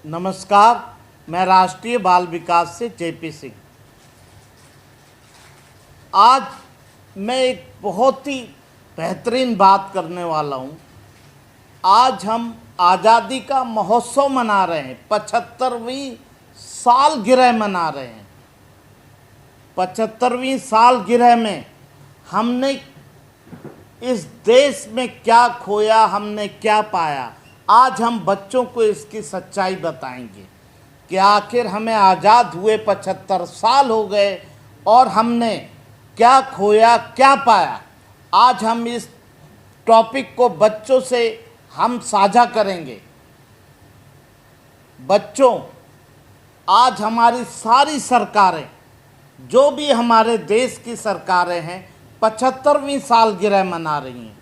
नमस्कार, मैं राष्ट्रीय बाल विकास से जेपी सिंह। आज मैं एक बहुत ही बेहतरीन बात करने वाला हूँ। आज हम आज़ादी का महोत्सव मना रहे हैं, 75वीं सालगिरह मना रहे हैं। 75वीं सालगिरह में हमने इस देश में क्या खोया, हमने क्या पाया, आज हम बच्चों को इसकी सच्चाई बताएंगे कि आखिर हमें आज़ाद हुए 75 साल हो गए और हमने क्या खोया, क्या पाया। आज हम इस टॉपिक को बच्चों से हम साझा करेंगे। बच्चों, आज हमारी सारी सरकारें, जो भी हमारे देश की सरकारें हैं, 75वीं सालगिरह मना रही हैं।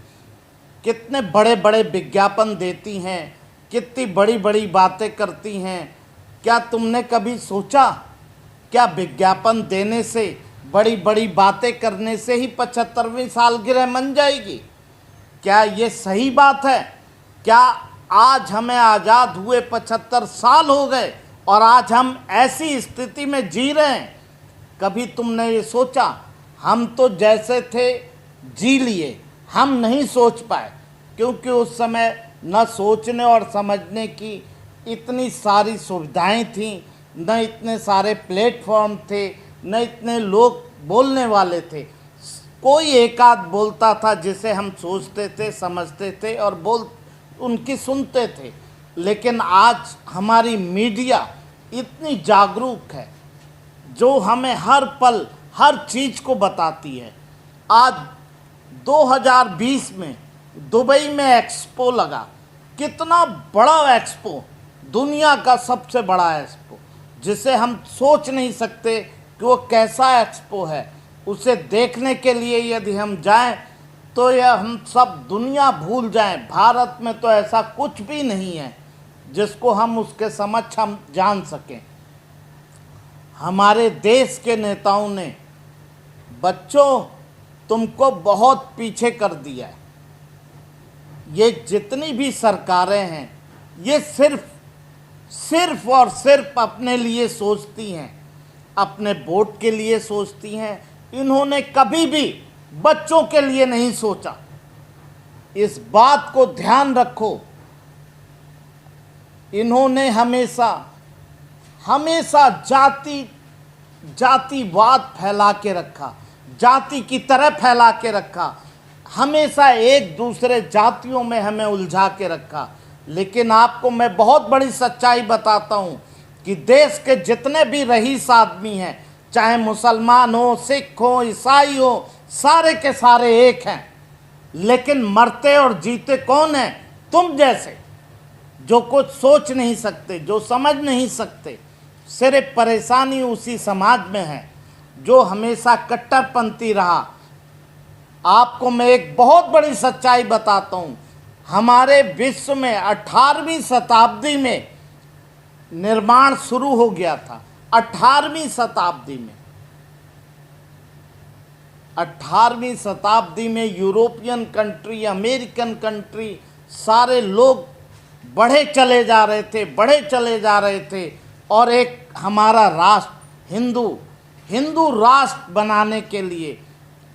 कितने बड़े बड़े विज्ञापन देती हैं, कितनी बड़ी बड़ी बातें करती हैं। क्या तुमने कभी सोचा, क्या विज्ञापन देने से, बड़ी बड़ी बातें करने से ही 75वीं सालगिरह मन जाएगी? क्या ये सही बात है? क्या आज हमें आज़ाद हुए 75 साल हो गए और आज हम ऐसी स्थिति में जी रहे हैं? कभी तुमने ये सोचा? हम तो जैसे थे जी लिए, हम नहीं सोच पाए, क्योंकि उस समय न सोचने और समझने की इतनी सारी सुविधाएं थीं, न इतने सारे प्लेटफॉर्म थे, न इतने लोग बोलने वाले थे। कोई एक आध बोलता था जिसे हम सोचते थे, समझते थे और उनकी सुनते थे। लेकिन आज हमारी मीडिया इतनी जागरूक है, जो हमें हर पल हर चीज़ को बताती है। आज 2020 में दुबई में एक्सपो लगा। कितना बड़ा एक्सपो, दुनिया का सबसे बड़ा एक्सपो, जिसे हम सोच नहीं सकते कि वो कैसा एक्सपो है। उसे देखने के लिए यदि हम जाएं तो यह हम सब दुनिया भूल जाएं। भारत में तो ऐसा कुछ भी नहीं है जिसको हम उसके समक्ष हम जान सकें। हमारे देश के नेताओं ने बच्चों तुमको बहुत पीछे कर दिया है। ये जितनी भी सरकारें हैं, ये सिर्फ और सिर्फ अपने लिए सोचती हैं, अपने वोट के लिए सोचती हैं। इन्होंने कभी भी बच्चों के लिए नहीं सोचा। इस बात को ध्यान रखो। इन्होंने हमेशा जातिवाद फैला के रखा, जाति की तरह फैला के रखा, हमेशा एक दूसरे जातियों में हमें उलझा के रखा। लेकिन आपको मैं बहुत बड़ी सच्चाई बताता हूँ कि देश के जितने भी रईस आदमी हैं, चाहे मुसलमान हो, सिख हो, ईसाई हो, सारे के सारे एक हैं। लेकिन मरते और जीते कौन हैं? तुम जैसे, जो कुछ सोच नहीं सकते, जो समझ नहीं सकते। सिर्फ परेशानी उसी समाज में है जो हमेशा कट्टरपंथी रहा। आपको मैं एक बहुत बड़ी सच्चाई बताता हूँ। हमारे विश्व में 18वीं शताब्दी में निर्माण शुरू हो गया था। 18वीं शताब्दी में 18वीं शताब्दी में यूरोपियन कंट्री, अमेरिकन कंट्री, सारे लोग बढ़े चले जा रहे थे, बढ़े चले जा रहे थे। और एक हमारा राष्ट्र, हिंदू राष्ट्र बनाने के लिए,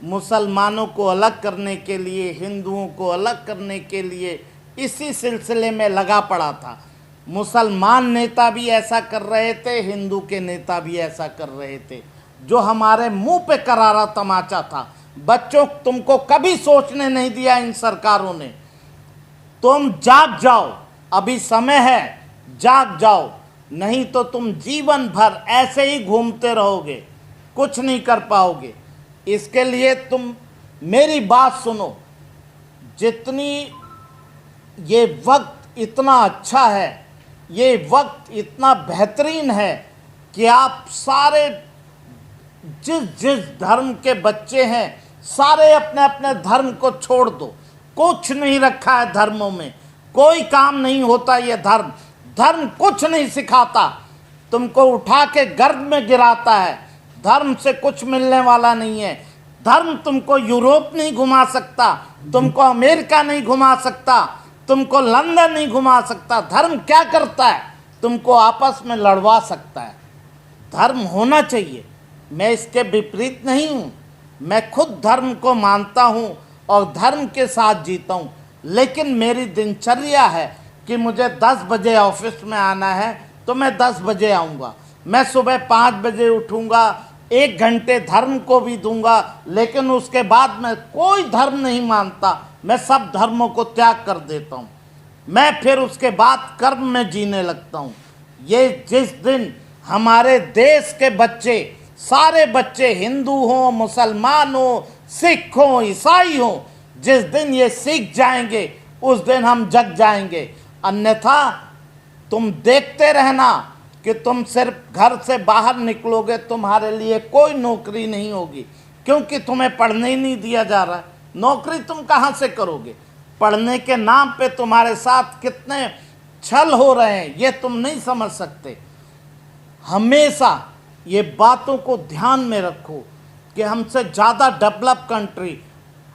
मुसलमानों को अलग करने के लिए, हिंदुओं को अलग करने के लिए इसी सिलसिले में लगा पड़ा था। मुसलमान नेता भी ऐसा कर रहे थे, हिंदू के नेता भी ऐसा कर रहे थे, जो हमारे मुंह पे करारा तमाचा था। बच्चों, तुमको कभी सोचने नहीं दिया इन सरकारों ने। तुम जाग जाओ, अभी समय है, जाग जाओ, नहीं तो तुम जीवन भर ऐसे ही घूमते रहोगे, कुछ नहीं कर पाओगे। इसके लिए तुम मेरी बात सुनो। जितनी ये वक्त इतना अच्छा है, ये वक्त इतना बेहतरीन है कि आप सारे जिस धर्म के बच्चे हैं, सारे अपने अपने धर्म को छोड़ दो। कुछ नहीं रखा है धर्मों में, कोई काम नहीं होता। ये धर्म कुछ नहीं सिखाता, तुमको उठा के गर्भ में गिराता है। धर्म से कुछ मिलने वाला नहीं है। धर्म तुमको यूरोप नहीं घुमा सकता, तुमको अमेरिका नहीं घुमा सकता, तुमको लंदन नहीं घुमा सकता। धर्म क्या करता है? तुमको आपस में लड़वा सकता है। धर्म होना चाहिए, मैं इसके विपरीत नहीं हूँ, मैं खुद धर्म को मानता हूँ और धर्म के साथ जीता हूँ। लेकिन मेरी दिनचर्या है कि मुझे 10 बजे ऑफिस में आना है तो मैं 10 बजे आऊँगा। मैं सुबह 5 बजे उठूँगा, 1 घंटे धर्म को भी दूंगा, लेकिन उसके बाद मैं कोई धर्म नहीं मानता, मैं सब धर्मों को त्याग कर देता हूँ। मैं फिर उसके बाद कर्म में जीने लगता हूँ। ये जिस दिन हमारे देश के बच्चे, सारे बच्चे, हिंदू हों, मुसलमान हों, सिख हों, ईसाई हों, जिस दिन ये सीख जाएंगे उस दिन हम जग जाएंगे। अन्यथा तुम देखते रहना कि तुम सिर्फ घर से बाहर निकलोगे, तुम्हारे लिए कोई नौकरी नहीं होगी, क्योंकि तुम्हें पढ़ने ही नहीं दिया जा रहा है। नौकरी तुम कहाँ से करोगे? पढ़ने के नाम पे तुम्हारे साथ कितने छल हो रहे हैं ये तुम नहीं समझ सकते। हमेशा ये बातों को ध्यान में रखो कि हमसे ज़्यादा डेवलप कंट्री,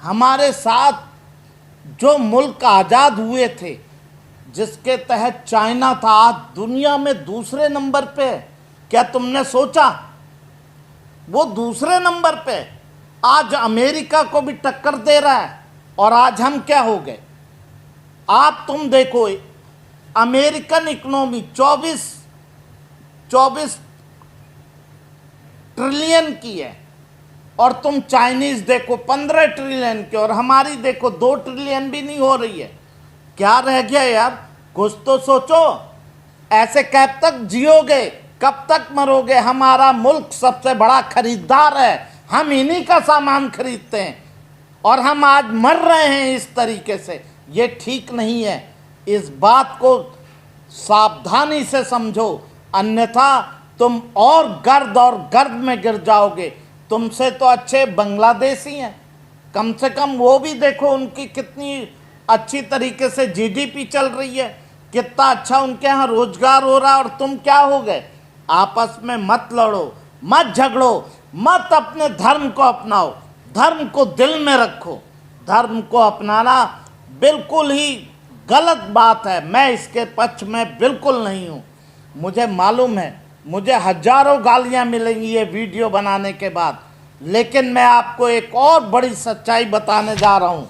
हमारे साथ जो मुल्क आज़ाद हुए थे, जिसके तहत चाइना था, आज दुनिया में दूसरे नंबर पे है। क्या तुमने सोचा? वो दूसरे नंबर पे आज अमेरिका को भी टक्कर दे रहा है। और आज हम क्या हो गए? आप तुम देखो, अमेरिकन इकोनॉमी 24 ट्रिलियन की है और तुम चाइनीज देखो 15 ट्रिलियन की, और हमारी देखो 2 ट्रिलियन भी नहीं हो रही है। क्या रह गया यार? कुछ तो सोचो। ऐसे कब तक जियोगे, कब तक मरोगे? हमारा मुल्क सबसे बड़ा खरीदार है, हम इन्हीं का सामान खरीदते हैं और हम आज मर रहे हैं इस तरीके से। ये ठीक नहीं है, इस बात को सावधानी से समझो, अन्यथा तुम और गर्द में गिर जाओगे। तुमसे तो अच्छे बांग्लादेशी हैं, कम से कम वो भी देखो उनकी कितनी अच्छी तरीके से जीडीपी चल रही है, कितना अच्छा उनके यहाँ रोजगार हो रहा है। और तुम क्या हो गए? आपस में मत लड़ो, मत झगड़ो, मत अपने धर्म को अपनाओ, धर्म को दिल में रखो। धर्म को अपनाना बिल्कुल ही गलत बात है, मैं इसके पक्ष में बिल्कुल नहीं हूँ। मुझे मालूम है मुझे हजारों गालियाँ मिलेंगी ये वीडियो बनाने के बाद, लेकिन मैं आपको एक और बड़ी सच्चाई बताने जा रहा हूँ।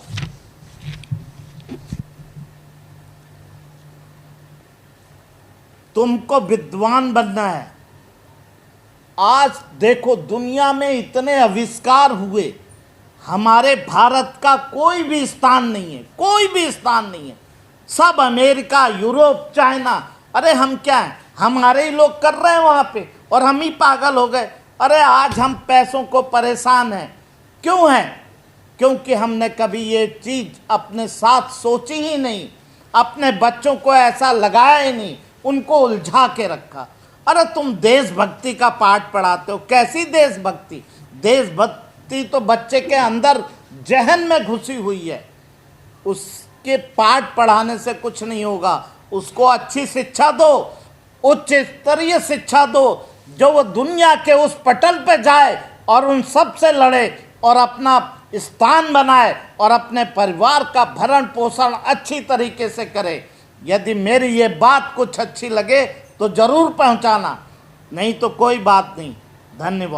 तुमको विद्वान बनना है। आज देखो दुनिया में इतने आविष्कार हुए, हमारे भारत का कोई भी स्थान नहीं है, कोई भी स्थान नहीं है। सब अमेरिका, यूरोप, चाइना, अरे हम क्या हैं? हमारे ही लोग कर रहे हैं वहाँ पे और हम ही पागल हो गए। अरे आज हम पैसों को परेशान हैं। क्यों हैं? क्योंकि हमने कभी ये चीज़ अपने साथ सोची ही नहीं, अपने बच्चों को ऐसा लगाया ही नहीं, उनको उलझा के रखा। अरे तुम देशभक्ति का पाठ पढ़ाते हो, कैसी देशभक्ति? देशभक्ति तो बच्चे के अंदर जहन में घुसी हुई है, उसके पाठ पढ़ाने से कुछ नहीं होगा। उसको अच्छी शिक्षा दो, उच्च स्तरीय शिक्षा दो, जो वो दुनिया के उस पटल पे जाए और उन सब से लड़े और अपना स्थान बनाए और अपने परिवार का भरण पोषण अच्छी तरीके से करे। यदि मेरी ये बात कुछ अच्छी लगे तो ज़रूर पहुंचाना, नहीं तो कोई बात नहीं। धन्यवाद।